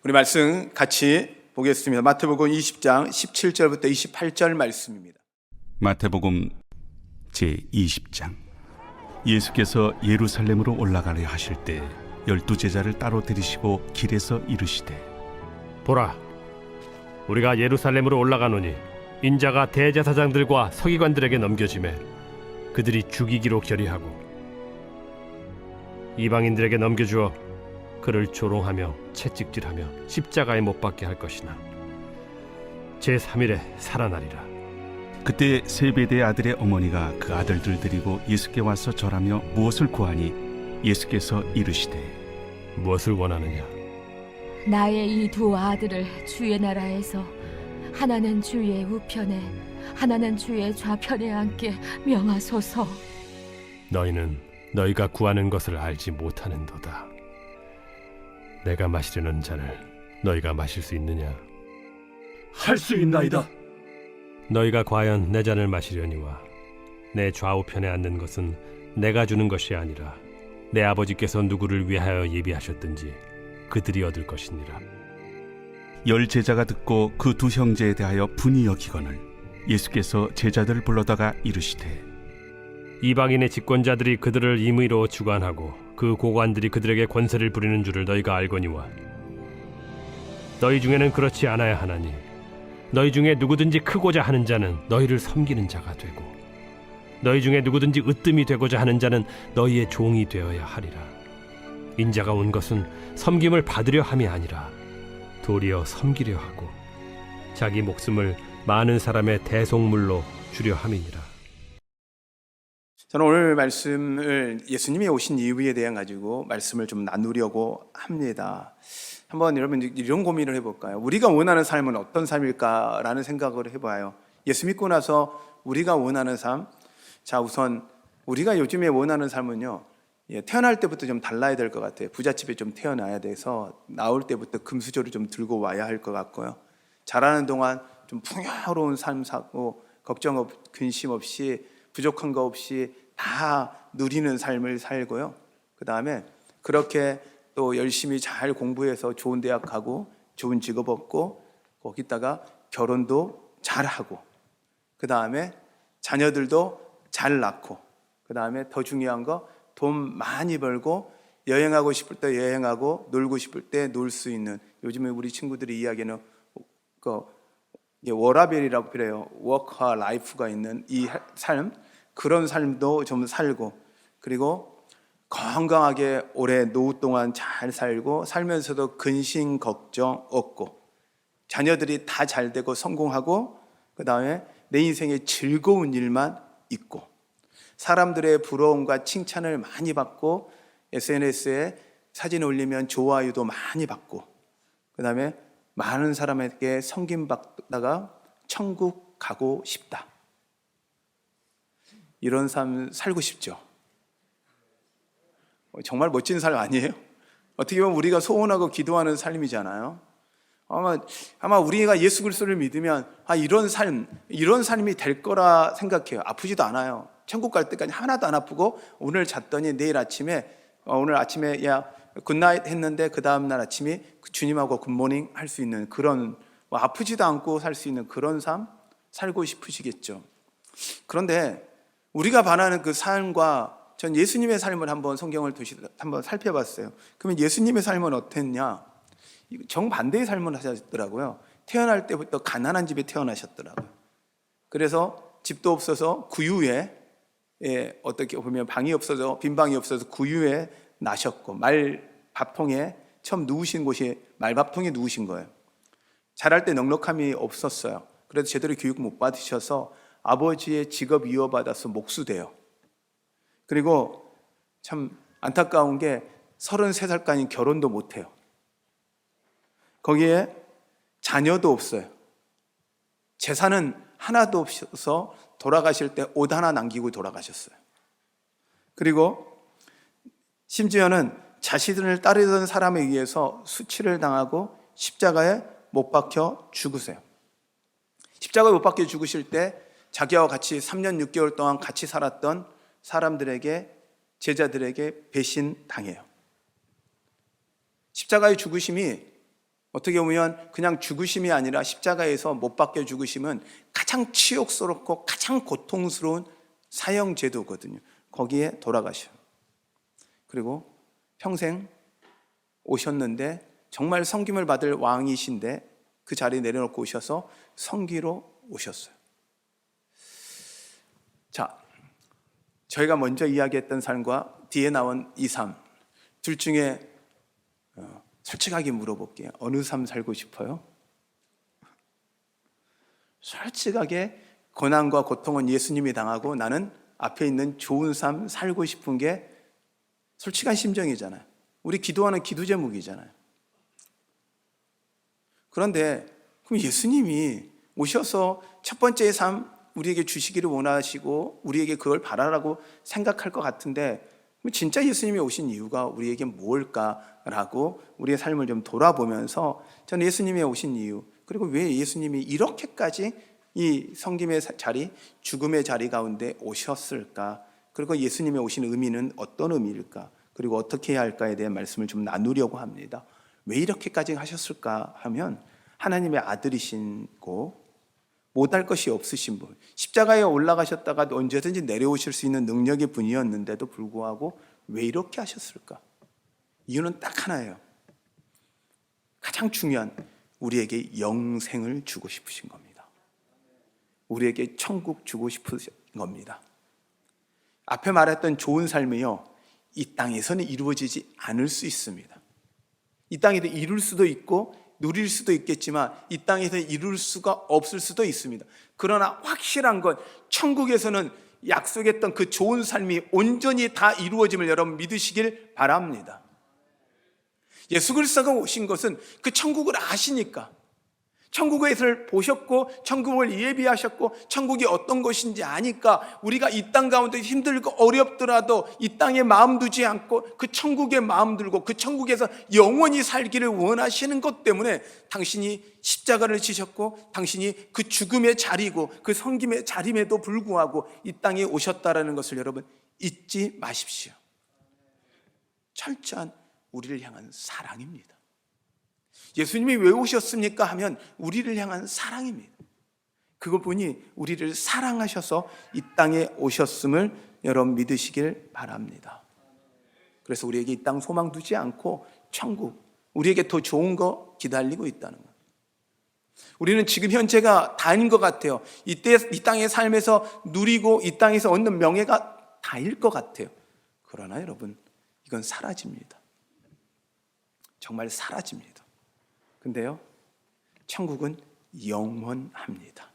우리 말씀 같이 보겠습니다. 마태복음 20장 17절부터 28절 말씀입니다. 마태복음 제20장. 예수께서 예루살렘으로 올라가려 하실 때 12제자를 따로 들이시고 길에서 이르시되, 보라, 우리가 예루살렘으로 올라가노니 인자가 대제사장들과 서기관들에게 넘겨지매 그들이 죽이기로 결의하고 이방인들에게 넘겨주어 그를 조롱하며 채찍질하며 십자가에 못 박게 할 것이나 제3일에 살아나리라. 그때 세베대의 아들의 어머니가 그 아들들 데리고 예수께 와서 절하며 무엇을 구하니 예수께서 이르시되, 무엇을 원하느냐? 나의 이 두 아들을 주의 나라에서 하나는 주의 우편에 하나는 주의 좌편에 앉게 명하소서. 너희는 너희가 구하는 것을 알지 못하는도다. 내가 마시려는 잔을 너희가 마실 수 있느냐? 할 수 있나이다. 너희가 과연 내 잔을 마시려니와 내 좌우편에 앉는 것은 내가 주는 것이 아니라 내 아버지께서 누구를 위하여 예비하셨든지 그들이 얻을 것이니라. 10제자가 듣고 그 두 형제에 대하여 분이 여기거늘 예수께서 제자들을 불러다가 이르시되, 이방인의 집권자들이 그들을 임의로 주관하고 그 고관들이 그들에게 권세를 부리는 줄을 너희가 알거니와 너희 중에는 그렇지 않아야 하나니 너희 중에 누구든지 크고자 하는 자는 너희를 섬기는 자가 되고 너희 중에 누구든지 으뜸이 되고자 하는 자는 너희의 종이 되어야 하리라. 인자가 온 것은 섬김을 받으려 함이 아니라 도리어 섬기려 하고 자기 목숨을 많은 사람의 대속물로 주려 함이니라. 저는 오늘 말씀을 예수님이 오신 이유에 대해 가지고 말씀을 좀 나누려고 합니다. 한번 여러분 이런 고민을 해볼까요? 우리가 원하는 삶은 어떤 삶일까라는 생각을 해봐요. 예수 믿고 나서 우리가 원하는 삶, 자 우선 우리가 요즘에 원하는 삶은요, 태어날 때부터 좀 달라야 될 것 같아요. 부잣집에 좀 태어나야 돼서 나올 때부터 금수저를 좀 들고 와야 할 것 같고요. 자라는 동안 좀 풍요로운 삶 사고 걱정 없, 근심 없이 부족한 거 없이 다 누리는 삶을 살고요. 그 다음에 그렇게 또 열심히 잘 공부해서 좋은 대학 가고 좋은 직업 얻고 거기다가 결혼도 잘하고 그 다음에 자녀들도 잘 낳고 그 다음에 더 중요한 거 돈 많이 벌고 여행하고 싶을 때 여행하고 놀고 싶을 때 놀 수 있는, 요즘에 우리 친구들이 이야기하는 워라밸이라고 그래요. 워크와 라이프가 있는 이 삶, 그런 삶도 좀 살고, 그리고 건강하게 오래 노후 동안 잘 살고 살면서도 근심 걱정 없고 자녀들이 다 잘 되고 성공하고 그 다음에 내 인생에 즐거운 일만 있고 사람들의 부러움과 칭찬을 많이 받고 SNS에 사진 올리면 좋아요도 많이 받고 그 다음에 많은 사람에게 섬김받다가 천국 가고 싶다. 이런 삶 살고 싶죠? 정말 멋진 삶 아니에요? 어떻게 보면 우리가 소원하고 기도하는 삶이잖아요. 아마 우리가 예수 그리스도를 믿으면 이런 삶이 될 거라 생각해요. 아프지도 않아요. 천국 갈 때까지 하나도 안 아프고 오늘 잤더니 오늘 아침에 굿나잇 했는데 그 다음날 아침이 주님하고 굿모닝 할 수 있는 그런, 아프지도 않고 살 수 있는 그런 삶 살고 싶으시겠죠. 그런데 우리가 바라는 그 삶과 전 예수님의 삶을 한번 성경을 한번 살펴봤어요. 그러면 예수님의 삶은 어땠냐? 정반대의 삶을 하셨더라고요. 태어날 때부터 가난한 집에 태어나셨더라고요. 그래서 집도 없어서 구유에, 어떻게 보면 방이 없어서, 빈 방이 없어서 구유에 나셨고 말밥통에 처음 누우신 곳이 말밥통에 누우신 거예요. 자랄 때 넉넉함이 없었어요. 그래서 제대로 교육 못 받으셔서 아버지의 직업 이어받아서 목수돼요. 그리고 참 안타까운 게 33살까지 결혼도 못해요. 거기에 자녀도 없어요. 재산은 하나도 없어서 돌아가실 때 옷 하나 남기고 돌아가셨어요. 그리고 심지어는 자신을 따르던 사람에 의해서 수치를 당하고 십자가에 못 박혀 죽으세요. 십자가에 못 박혀 죽으실 때 자기와 같이 3년 6개월 동안 같이 살았던 사람들에게, 제자들에게 배신당해요. 십자가의 죽으심이 어떻게 보면 그냥 죽으심이 아니라 십자가에서 못 박혀 죽으심은 가장 치욕스럽고 가장 고통스러운 사형제도거든요. 거기에 돌아가셔. 그리고 평생 오셨는데 정말 섬김을 받을 왕이신데 그 자리에 내려놓고 오셔서 성기로 오셨어요. 자, 저희가 먼저 이야기했던 삶과 뒤에 나온 이 삶, 둘 중에 솔직하게 물어볼게요. 어느 삶 살고 싶어요? 솔직하게 고난과 고통은 예수님이 당하고 나는 앞에 있는 좋은 삶 살고 싶은 게 솔직한 심정이잖아요. 우리 기도하는 기도 제목이잖아요. 그런데 그럼 예수님이 오셔서 첫 번째 삶 우리에게 주시기를 원하시고 우리에게 그걸 바라라고 생각할 것 같은데 진짜 예수님이 오신 이유가 우리에게 뭘까라고 우리의 삶을 좀 돌아보면서 저는 예수님이 오신 이유, 그리고 왜 예수님이 이렇게까지 이 성김의 자리, 죽음의 자리 가운데 오셨을까, 그리고 예수님이 오신 의미는 어떤 의미일까, 그리고 어떻게 해야 할까에 대한 말씀을 좀 나누려고 합니다. 왜 이렇게까지 하셨을까 하면 하나님의 아들이신고 못할 것이 없으신 분, 십자가에 올라가셨다가 언제든지 내려오실 수 있는 능력의 분이었는데도 불구하고 왜 이렇게 하셨을까? 이유는 딱 하나예요. 가장 중요한, 우리에게 영생을 주고 싶으신 겁니다. 우리에게 천국 주고 싶으신 겁니다. 앞에 말했던 좋은 삶이요, 이 땅에서는 이루어지지 않을 수 있습니다. 이 땅에서 이룰 수도 있고 누릴 수도 있겠지만 이 땅에서 이룰 수가 없을 수도 있습니다. 그러나 확실한 건 천국에서는 약속했던 그 좋은 삶이 온전히 다 이루어짐을 여러분 믿으시길 바랍니다. 예수 그리스도가 오신 것은 그 천국을 아시니까, 천국을 보셨고 천국을 예비하셨고 천국이 어떤 것인지 아니까 우리가 이 땅 가운데 힘들고 어렵더라도 이 땅에 마음 두지 않고 그 천국에 마음 들고 그 천국에서 영원히 살기를 원하시는 것 때문에 당신이 십자가를 지셨고 당신이 그 죽음의 자리고 그 섬김의 자림에도 불구하고 이 땅에 오셨다라는 것을 여러분 잊지 마십시오. 철저한 우리를 향한 사랑입니다. 예수님이 왜 오셨습니까 하면 우리를 향한 사랑입니다. 그분이 우리를 사랑하셔서 이 땅에 오셨음을 여러분 믿으시길 바랍니다. 그래서 우리에게 이 땅 소망 두지 않고 천국, 우리에게 더 좋은 거 기다리고 있다는 것. 우리는 지금 현재가 다인 것 같아요. 이 땅의 삶에서 누리고 이 땅에서 얻는 명예가 다일 것 같아요. 그러나 여러분, 이건 사라집니다. 정말 사라집니다. 근데요, 천국은 영원합니다.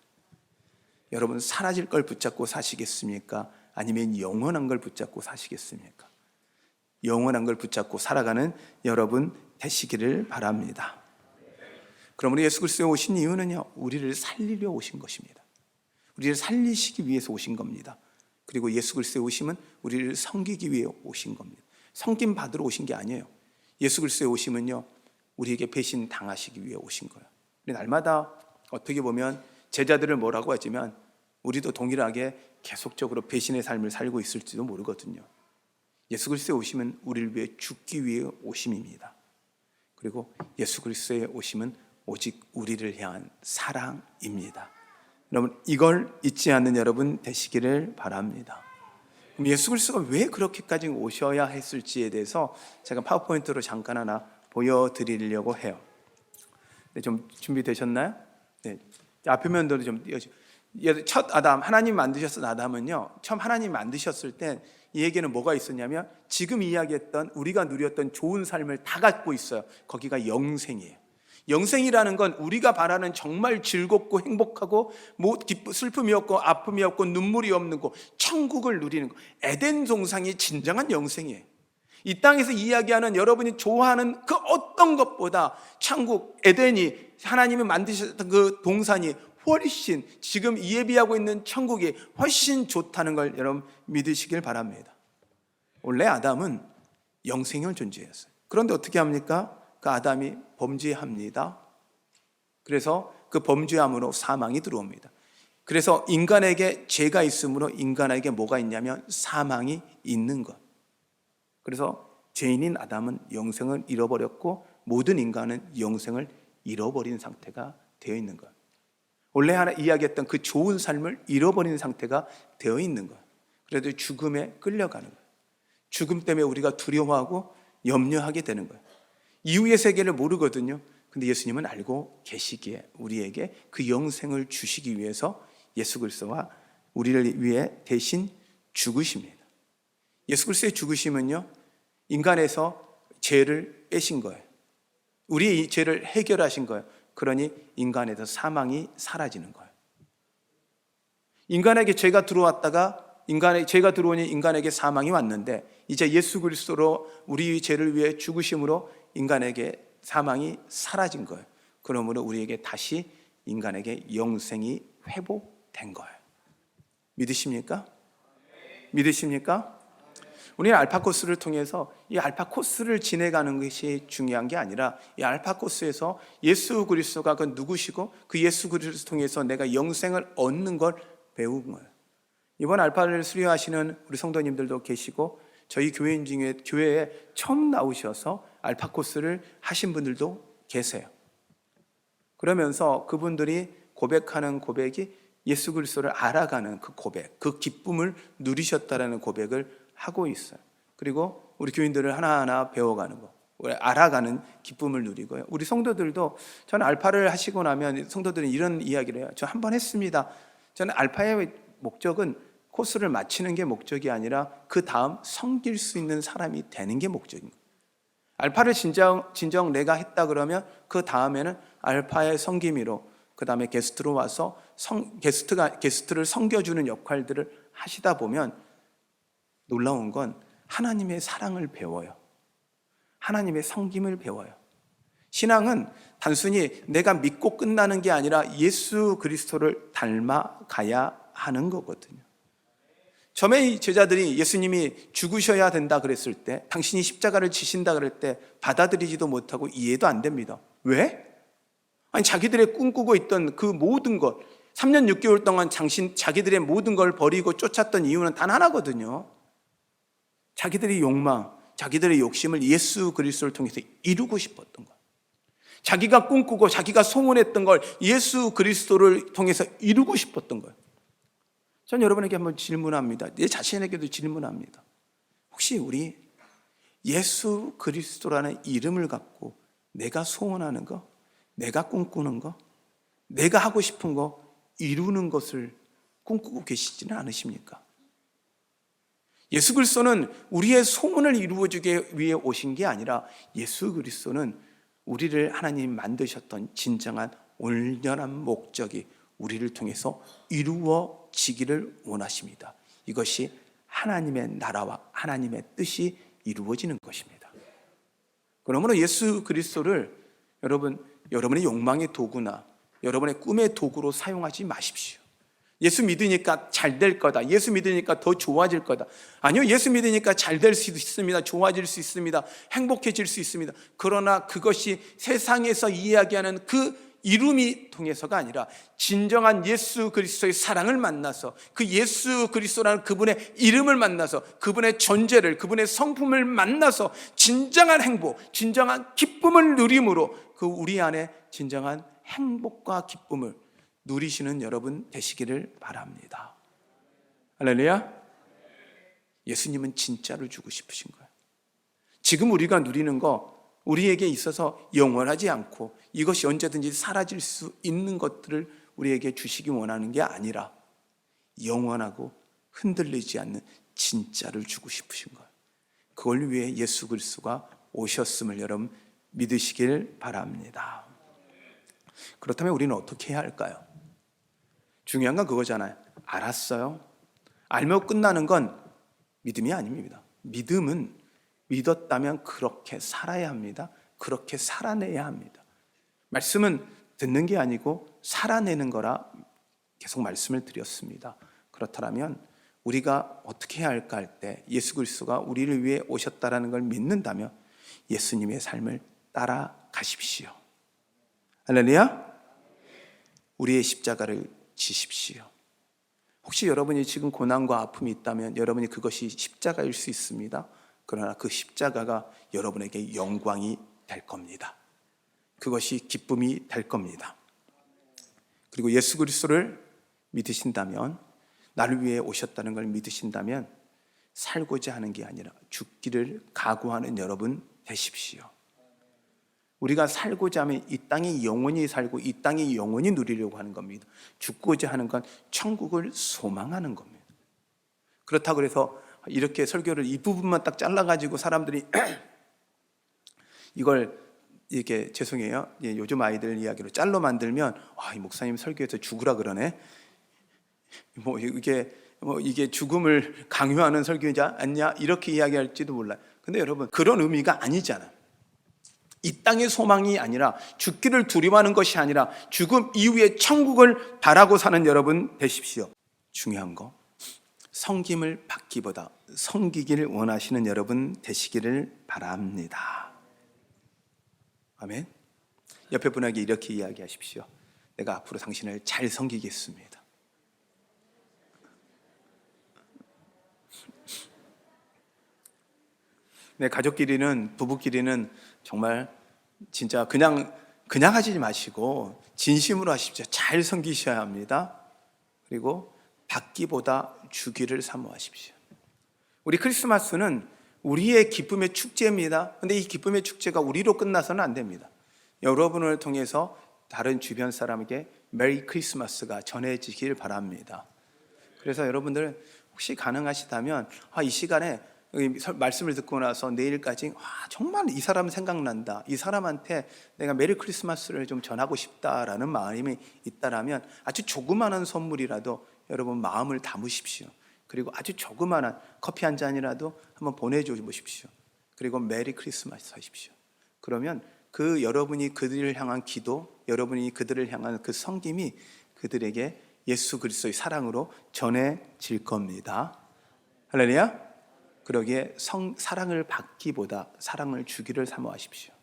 여러분, 사라질 걸 붙잡고 사시겠습니까? 아니면 영원한 걸 붙잡고 사시겠습니까? 영원한 걸 붙잡고 살아가는 여러분 되시기를 바랍니다. 그러므로 예수 그리스도에 오신 이유는요, 우리를 살리려 오신 것입니다. 우리를 살리시기 위해서 오신 겁니다. 그리고 예수 그리스도에 오심은 우리를 섬기기 위해 오신 겁니다. 섬김 받으러 오신 게 아니에요. 예수 그리스도에 오심은요, 우리에게 배신 당하시기 위해 오신 거예요. 우리 날마다 어떻게 보면 제자들을 뭐라고 하지만 우리도 동일하게 계속적으로 배신의 삶을 살고 있을지도 모르거든요. 예수 그리스도에 오심은 우리를 위해 죽기 위해 오심입니다. 그리고 예수 그리스도에 오심은 오직 우리를 향한 사랑입니다. 여러분, 이걸 잊지 않는 여러분 되시기를 바랍니다. 그럼 예수 그리스도가 왜 그렇게까지 오셔야 했을지에 대해서 제가 파워포인트로 잠깐 하나 보여드리려고 해요. 네, 좀 준비되셨나요? 네, 앞에 면도로 좀 띄워주세요. 첫 아담, 하나님 만드셨던 아담은요, 처음 하나님 만드셨을 때 이 얘기는 뭐가 있었냐면 지금 이야기했던 우리가 누렸던 좋은 삶을 다 갖고 있어요. 거기가 영생이에요. 영생이라는 건 우리가 바라는 정말 즐겁고 행복하고 슬픔이 없고 아픔이 없고 눈물이 없는 곳, 천국을 누리는 곳, 에덴 동산이 진정한 영생이에요. 이 땅에서 이야기하는 여러분이 좋아하는 그 어떤 것보다 천국, 에덴이 하나님이 만드셨던 그 동산이 훨씬 지금 예비하고 있는 천국이 훨씬 좋다는 걸 여러분 믿으시길 바랍니다. 원래 아담은 영생을 존재했어요. 그런데 어떻게 합니까? 그 아담이 범죄합니다. 그래서 그 범죄함으로 사망이 들어옵니다. 그래서 인간에게 죄가 있으므로 인간에게 뭐가 있냐면 사망이 있는 것. 그래서 죄인인 아담은 영생을 잃어버렸고 모든 인간은 영생을 잃어버린 상태가 되어 있는 거예요. 원래 하나 이야기했던 그 좋은 삶을 잃어버린 상태가 되어 있는 거예요. 그래도 죽음에 끌려가는 거예요. 죽음 때문에 우리가 두려워하고 염려하게 되는 거예요. 이후의 세계를 모르거든요. 근데 예수님은 알고 계시기에 우리에게 그 영생을 주시기 위해서 예수 그리스도가 우리를 위해 대신 죽으십니다. 예수 그리스도의 죽으심은요, 인간에서 죄를 빼신 거예요. 우리의 이 죄를 해결하신 거예요. 그러니 인간에서 사망이 사라지는 거예요. 인간에게 죄가 들어왔다가 죄가 들어오니 인간에게 사망이 왔는데, 이제 예수 그리스도로 우리의 죄를 위해 죽으심으로 인간에게 사망이 사라진 거예요. 그러므로 우리에게 다시 인간에게 영생이 회복된 거예요. 믿으십니까? 믿으십니까? 우리는 알파 코스를 통해서 이 알파 코스를 지내가는 것이 중요한 게 아니라, 이 알파 코스에서 예수 그리스도가 그 누구시고 그 예수 그리스도를 통해서 내가 영생을 얻는 걸 배운 거예요. 이번 알파를 수료하시는 우리 성도님들도 계시고, 저희 교회인 중에 교회에 처음 나오셔서 알파 코스를 하신 분들도 계세요. 그러면서 그분들이 고백하는 고백이 예수 그리스도를 알아가는 그 고백, 그 기쁨을 누리셨다라는 고백을 하고 있어요. 그리고 우리 교인들을 하나하나 배워가는 거, 알아가는 기쁨을 누리고요. 우리 성도들도, 저는 알파를 하시고 나면 성도들은 이런 이야기를 해요. 저 한 번 했습니다. 저는 알파의 목적은 코스를 마치는 게 목적이 아니라 그 다음 섬길 수 있는 사람이 되는 게 목적인 거예요. 알파를 진정 내가 했다 그러면 그 다음에는 알파의 섬김이로, 그 다음에 게스트로 와서 게스트를 섬겨주는 역할들을 하시다 보면 놀라운 건 하나님의 사랑을 배워요. 하나님의 섬김을 배워요. 신앙은 단순히 내가 믿고 끝나는 게 아니라 예수 그리스도를 닮아가야 하는 거거든요. 처음에 제자들이 예수님이 죽으셔야 된다 그랬을 때, 당신이 십자가를 지신다 그럴 때 받아들이지도 못하고 이해도 안 됩니다. 왜? 아니, 자기들의 꿈꾸고 있던 그 모든 것, 3년 6개월 동안 자기들의 모든 걸 버리고 쫓았던 이유는 단 하나거든요. 자기들의 욕망, 자기들의 욕심을 예수 그리스도를 통해서 이루고 싶었던 거예요. 자기가 꿈꾸고 자기가 소원했던 걸 예수 그리스도를 통해서 이루고 싶었던 거예요. 전 여러분에게 한번 질문합니다. 내 자신에게도 질문합니다. 혹시 우리 예수 그리스도라는 이름을 갖고 내가 소원하는 거, 내가 꿈꾸는 거, 내가 하고 싶은 거 이루는 것을 꿈꾸고 계시지는 않으십니까? 예수 그리스도는 우리의 소원을 이루어주기 위해 오신 게 아니라, 예수 그리스도는 우리를 하나님 만드셨던 진정한 온전한 목적이 우리를 통해서 이루어지기를 원하십니다. 이것이 하나님의 나라와 하나님의 뜻이 이루어지는 것입니다. 그러므로 예수 그리스도를 여러분의 욕망의 도구나 여러분의 꿈의 도구로 사용하지 마십시오. 예수 믿으니까 잘 될 거다, 예수 믿으니까 더 좋아질 거다. 아니요, 예수 믿으니까 잘 될 수 있습니다. 좋아질 수 있습니다. 행복해질 수 있습니다. 그러나 그것이 세상에서 이야기하는 그 이름이 통해서가 아니라, 진정한 예수 그리스도의 사랑을 만나서, 그 예수 그리스도라는 그분의 이름을 만나서, 그분의 존재를, 그분의 성품을 만나서 진정한 행복, 진정한 기쁨을 누림으로 그 우리 안에 진정한 행복과 기쁨을 누리시는 여러분 되시기를 바랍니다. 할렐루야. 예수님은 진짜로 주고 싶으신 거예요. 지금 우리가 누리는 거, 우리에게 있어서 영원하지 않고 이것이 언제든지 사라질 수 있는 것들을 우리에게 주시기 원하는 게 아니라, 영원하고 흔들리지 않는 진짜를 주고 싶으신 거예요. 그걸 위해 예수 그리스도가 오셨음을 여러분 믿으시길 바랍니다. 그렇다면 우리는 어떻게 해야 할까요? 중요한 건 그거잖아요. 알았어요. 알면 끝나는 건 믿음이 아닙니다. 믿음은 믿었다면 그렇게 살아야 합니다. 그렇게 살아내야 합니다. 말씀은 듣는 게 아니고 살아내는 거라 계속 말씀을 드렸습니다. 그렇다면 우리가 어떻게 해야 할까 할 때, 예수 그리스도가 우리를 위해 오셨다라는 걸 믿는다면 예수님의 삶을 따라가십시오. 할렐루야. 우리의 십자가를 지십시오. 혹시 여러분이 지금 고난과 아픔이 있다면 여러분이 그것이 십자가일 수 있습니다. 그러나 그 십자가가 여러분에게 영광이 될 겁니다. 그것이 기쁨이 될 겁니다. 그리고 예수 그리스도를 믿으신다면, 나를 위해 오셨다는 걸 믿으신다면 살고자 하는 게 아니라 죽기를 각오하는 여러분 되십시오. 우리가 살고자 하면 이 땅이 영원히 살고 이 땅이 영원히 누리려고 하는 겁니다. 죽고자 하는 건 천국을 소망하는 겁니다. 그렇다고 해서 이렇게 설교를 이 부분만 딱 잘라가지고 사람들이 이걸 이렇게, 죄송해요, 요즘 아이들 이야기로 짤로 만들면 이 목사님 설교에서 죽으라 그러네, 이게 죽음을 강요하는 설교이지 않냐, 이렇게 이야기할지도 몰라요. 근데 여러분, 그런 의미가 아니잖아요. 이 땅의 소망이 아니라, 죽기를 두려워하는 것이 아니라 죽음 이후에 천국을 바라고 사는 여러분 되십시오. 중요한 거, 섬김을 받기보다 섬기기를 원하시는 여러분 되시기를 바랍니다. 아멘. 옆에 분에게 이렇게 이야기하십시오. 내가 앞으로 당신을 잘 섬기겠습니다. 네, 가족끼리는, 부부끼리는 정말 진짜 그냥 하지 마시고 진심으로 하십시오. 잘 섬기셔야 합니다. 그리고 받기보다 주기를 사모하십시오. 우리 크리스마스는 우리의 기쁨의 축제입니다. 그런데 이 기쁨의 축제가 우리로 끝나서는 안 됩니다. 여러분을 통해서 다른 주변 사람에게 메리 크리스마스가 전해지길 바랍니다. 그래서 여러분들 혹시 가능하시다면 이 시간에 말씀을 듣고 나서 내일까지 정말 이 사람 생각난다, 이 사람한테 내가 메리 크리스마스를 좀 전하고 싶다라는 마음이 있다라면 아주 조그마한 선물이라도 여러분 마음을 담으십시오. 그리고 아주 조그마한 커피 한 잔이라도 한번 보내줘 보십시오. 그리고 메리 크리스마스 하십시오. 그러면 그 여러분이 그들을 향한 기도, 여러분이 그들을 향한 그 섬김이 그들에게 예수 그리스도의 사랑으로 전해질 겁니다. 할렐루야. 그러기에 사랑을 받기보다 사랑을 주기를 사모하십시오.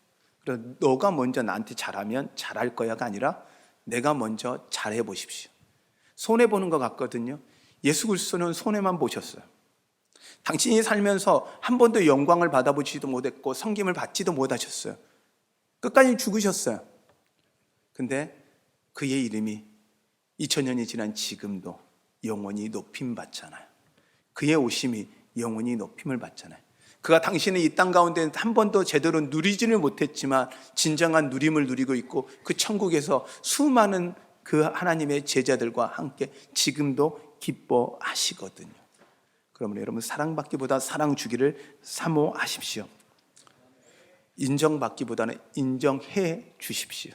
그래서 너가 먼저 나한테 잘하면 잘할 거야가 아니라 내가 먼저 잘해 보십시오. 손해보는 것 같거든요. 예수 그리스도는 손해만 보셨어요. 당신이 살면서 한 번도 영광을 받아보지도 못했고 섬김을 받지도 못하셨어요. 끝까지 죽으셨어요. 근데 그의 이름이 2000년이 지난 지금도 영원히 높임 받잖아요. 그의 오심이 영원히 높임을 받잖아요. 그가 당신의 이 땅 가운데 한 번도 제대로 누리지는 못했지만 진정한 누림을 누리고 있고 그 천국에서 수많은 그 하나님의 제자들과 함께 지금도 기뻐하시거든요. 그러면 여러분, 사랑받기보다 사랑 주기를 사모하십시오. 인정받기보다는 인정해 주십시오.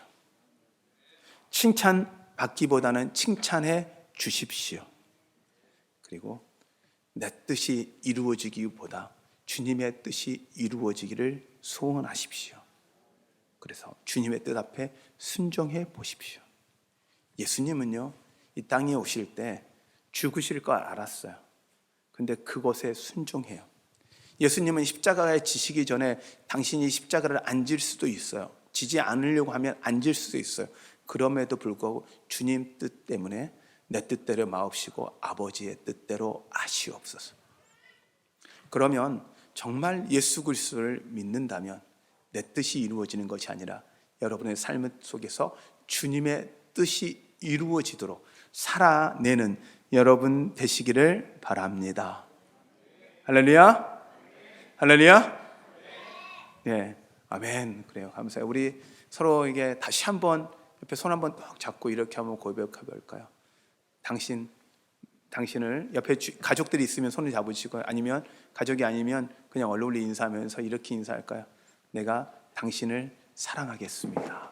칭찬받기보다는 칭찬해 주십시오. 그리고 내 뜻이 이루어지기보다 주님의 뜻이 이루어지기를 소원하십시오. 그래서 주님의 뜻 앞에 순종해 보십시오. 예수님은요, 이 땅에 오실 때 죽으실 걸 알았어요. 근데 그것에 순종해요. 예수님은 십자가에 지시기 전에 당신이 십자가를 안 질 수도 있어요. 지지 않으려고 하면 안 질 수도 있어요. 그럼에도 불구하고 주님 뜻 때문에 내 뜻대로 마옵시고 아버지의 뜻대로 하시옵소서. 그러면 정말 예수 그리스도를 믿는다면 내 뜻이 이루어지는 것이 아니라 여러분의 삶 속에서 주님의 뜻이 이루어지도록 살아내는 여러분 되시기를 바랍니다. 할렐루야. 할렐루야. 네, 아멘. 그래요. 감사해요. 우리 서로에게 다시 한번 옆에 손 한번 딱 잡고 이렇게 한번 고백해 볼까요? 당신을 옆에 가족들이 있으면 손을 잡으시고, 아니면 가족이 아니면 그냥 얼굴로 인사하면서 이렇게 인사할까요? 내가 당신을 사랑하겠습니다.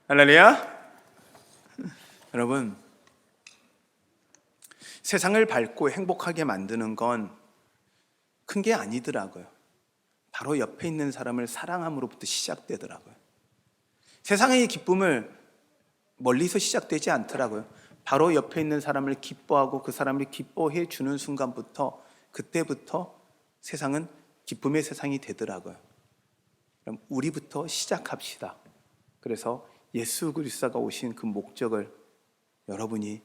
할렐루야. 여러분, 세상을 밝고 행복하게 만드는 건 큰 게 아니더라고요. 바로 옆에 있는 사람을 사랑함으로부터 시작되더라고요. 세상의 기쁨을 멀리서 시작되지 않더라고요. 바로 옆에 있는 사람을 기뻐하고 그 사람을 기뻐해 주는 순간부터, 그때부터 세상은 기쁨의 세상이 되더라고요. 그럼 우리부터 시작합시다. 그래서 예수 그리스도가 오신 그 목적을 여러분이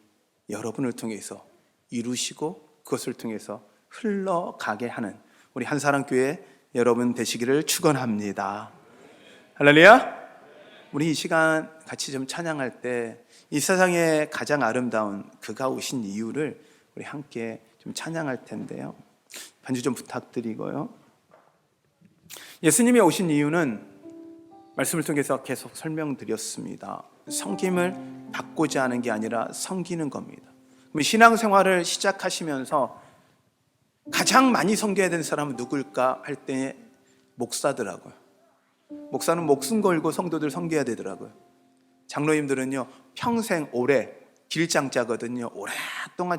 여러분을 통해서 이루시고 그것을 통해서 흘러가게 하는 우리 한사랑교회 여러분 되시기를 축원합니다. 할렐루야. 우리 이 시간 같이 좀 찬양할 때 이 세상에 가장 아름다운 그가 오신 이유를 우리 함께 좀 찬양할 텐데요. 반주 좀 부탁드리고요. 예수님이 오신 이유는 말씀을 통해서 계속 설명드렸습니다. 섬김을 받고자 하는 게 아니라 섬기는 겁니다. 신앙생활을 시작하시면서 가장 많이 섬겨야 되는 사람은 누굴까 할 때 목사더라고요. 목사는 목숨 걸고 성도들 섬겨야 되더라고요. 장로님들은요 평생 오래 길장자거든요. 오랫동안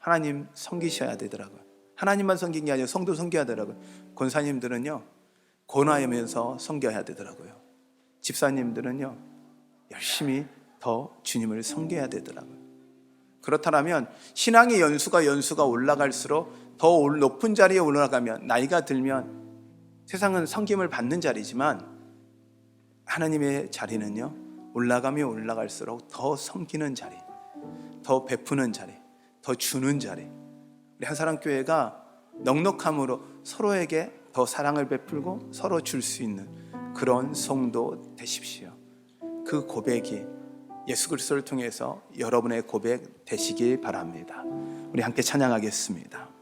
하나님 섬기셔야 되더라고요. 하나님만 섬긴 게 아니라 성도 섬겨야 되더라고요. 권사님들은요 권하면서 섬겨야 되더라고요. 집사님들은요 열심히 더 주님을 섬겨야 되더라고요. 그렇다면 신앙의 연수가 올라갈수록 더 높은 자리에 올라가면, 나이가 들면 세상은 섬김을 받는 자리지만 하나님의 자리는요 올라가면 올라갈수록 더 섬기는 자리, 더 베푸는 자리, 더 주는 자리. 우리 한사랑교회가 넉넉함으로 서로에게 더 사랑을 베풀고 서로 줄 수 있는 그런 성도 되십시오. 그 고백이 예수 그리스도를 통해서 여러분의 고백 되시길 바랍니다. 우리 함께 찬양하겠습니다.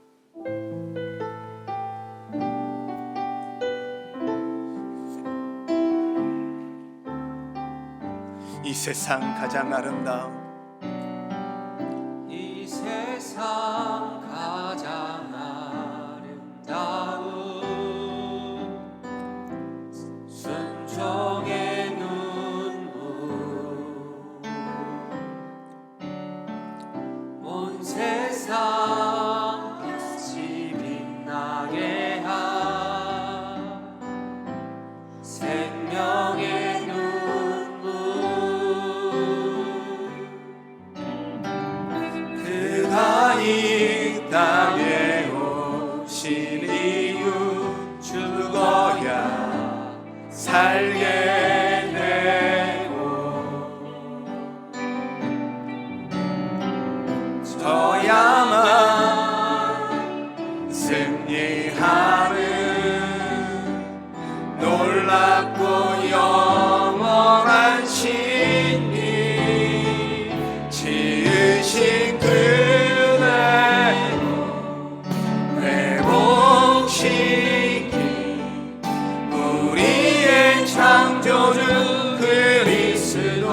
이 세상 가장 아름다운, 이 세상 가장 아름다운 순종의 눈물, 온 세상 같이 빛나게 한 생명의 이 땅에 오신 이유, 죽어야 살게 되고 져야만 승리하는 놀랍고 영원한 신이 지으신 우리의 창조주 그리스도,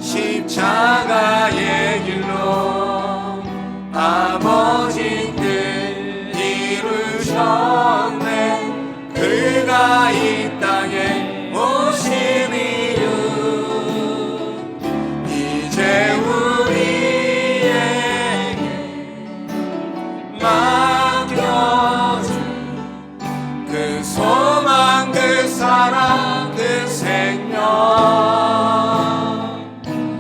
십자가의 길로 아버지 뜻 이루셨네. 그가 이 땅에 오신 이유, 이제 우리에게 그 소망, 그 사랑, 그 생명,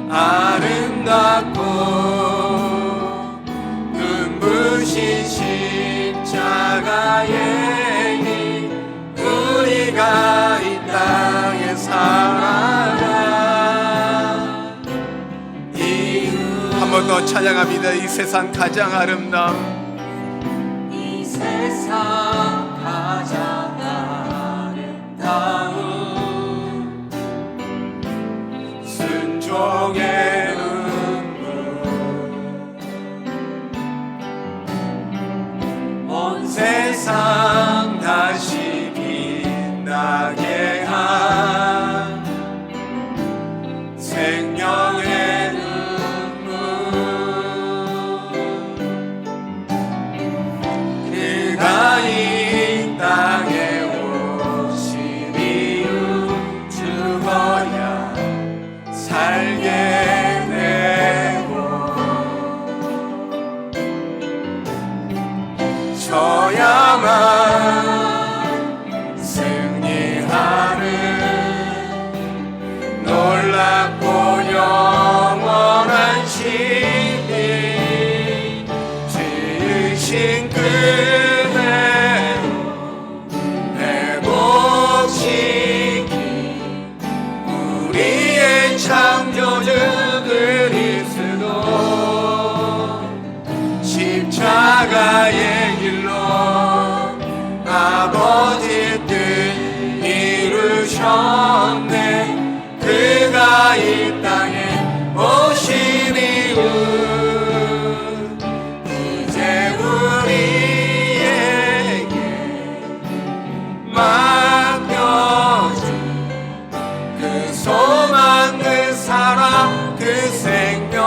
아름답고 눈부신 십자가의 길, 우리가 이 땅에 살아가 이유. 한 번 더 찬양합니다. 이 세상 가장 아름다운, 이 세상 가장 아름다운 순종의 눈물, 온 세상 다시 빛나게 한 생명의 눈물, 그가 이 땅에 오신 이유, 죽어야 살게 되고 져야만 승리하는 놀랍고 영원한 신이 지으신 그대로 회복시키 우리의 창조주 그리스도, 십자가의 길로 우리가 이 땅에 오신 이유 이제 우리에게 맡겨준 그 소망 그 사랑 그 생명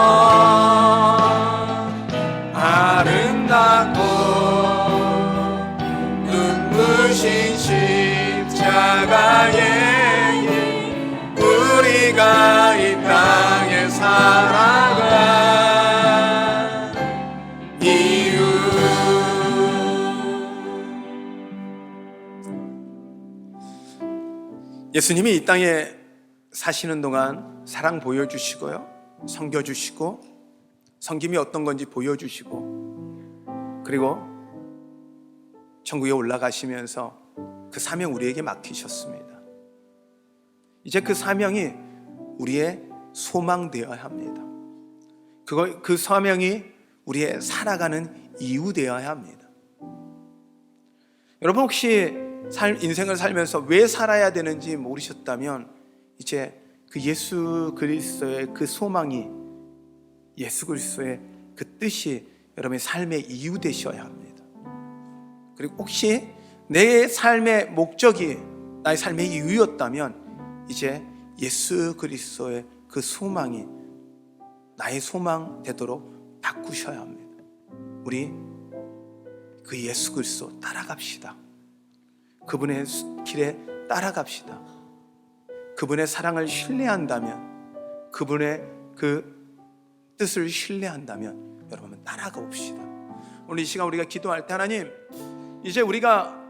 아름답고 눈부신 십자가에 우리가 이 땅에 살아가 이유 예수님이 이 땅에 사시는 동안 사랑 보여주시고요, 섬겨주시고 섬김이 어떤 건지 보여주시고, 그리고 천국에 올라가시면서 그 사명 우리에게 맡기셨습니다. 이제 그 사명이 우리의 소망 되어야 합니다. 그 사명이 우리의 살아가는 이유 되어야 합니다. 여러분 혹시 인생을 살면서 왜 살아야 되는지 모르셨다면 이제 그 예수 그리스도의 그 소망이, 예수 그리스도의 그 뜻이 여러분의 삶의 이유 되셔야 합니다. 그리고 혹시 내 삶의 목적이 나의 삶의 이유였다면 이제 예수 그리스도의 그 소망이 나의 소망 되도록 바꾸셔야 합니다. 우리 그 예수 그리스도 따라갑시다. 그분의 길에 따라갑시다. 그분의 사랑을 신뢰한다면, 그분의 그 뜻을 신뢰한다면 여러분 따라가 봅시다. 오늘 이 시간 우리가 기도할 때 하나님, 이제 우리가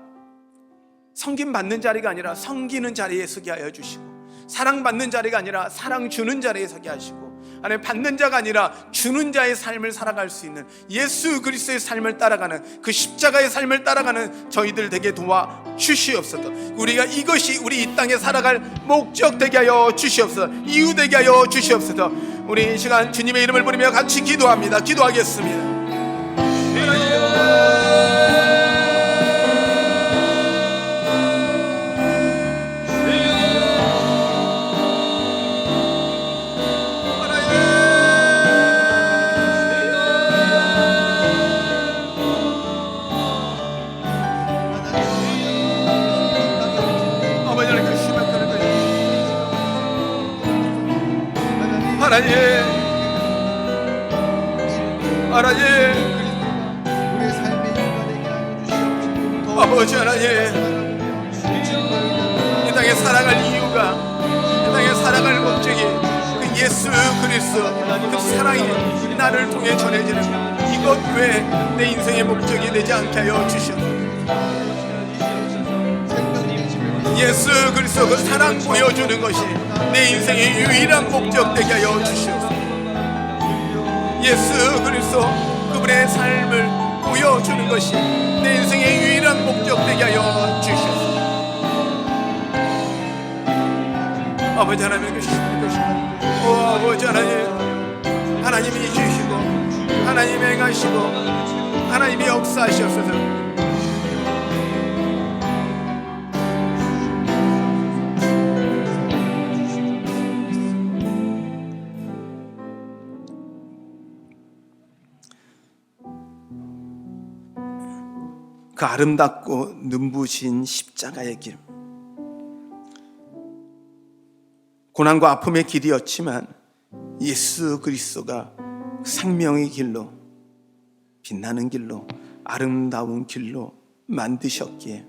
섬김 받는 자리가 아니라 섬기는 자리에 서게 하여 주시고, 사랑받는 자리가 아니라 사랑 주는 자리에 서게 하시고, 하나님 받는 자가 아니라 주는 자의 삶을 살아갈 수 있는 예수 그리스도의 삶을 따라가는 그 십자가의 삶을 따라가는 저희들 되게 도와 주시옵소서. 우리가 이것이 우리 이 땅에 살아갈 목적 되게 하여 주시옵소서. 이유 되게 하여 주시옵소서. 우리 이 시간 주님의 이름을 부르며 같이 기도합니다. 기도하겠습니다. 하나님, 우리의 삶의 이유가 되게 하여 주시옵소서. 아버지 하나님, 이 땅에 살아갈 이유가, 이 땅에 살아갈 목적이 그 예수 그리스도 그 사랑이 나를 통해 전해지는 이것 외에 내 인생의 목적이 되지 않게 하여 주시옵소서. 예수 그리스도 그 사랑 보여주는 것이 내 인생의 유일한 목적 되게 하여 주시옵소서. 예수 그리스도 그분의 삶을 보여주는 것이 내 인생의 유일한 목적 되게 하여 주시옵소서. 아버지 하나님의 오 아버지 하나님, 하나님이 주시고 하나님이 행하시고 하나님이 역사하시옵소서. 그 아름답고 눈부신 십자가의 길, 고난과 아픔의 길이었지만 예수 그리스도가 생명의 길로, 빛나는 길로, 아름다운 길로 만드셨기에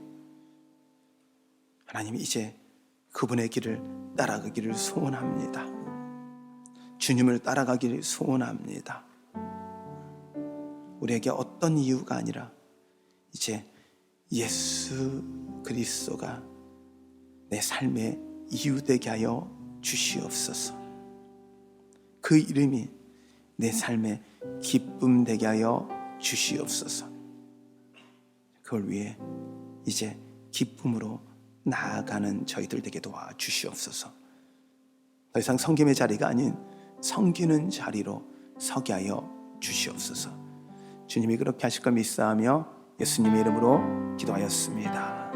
하나님이 이제 그분의 길을 따라가기를 소원합니다. 주님을 따라가기를 소원합니다. 우리에게 어떤 이유가 아니라 이제 예수 그리스도가 내 삶의 이유 되게 하여 주시옵소서. 그 이름이 내 삶의 기쁨 되게 하여 주시옵소서. 그걸 위해 이제 기쁨으로 나아가는 저희들 되게 도와주시옵소서. 더 이상 섬김의 자리가 아닌 섬기는 자리로 서게 하여 주시옵소서. 주님이 그렇게 하실 걸 믿사하며 예수님의 이름으로 기도하였습니다.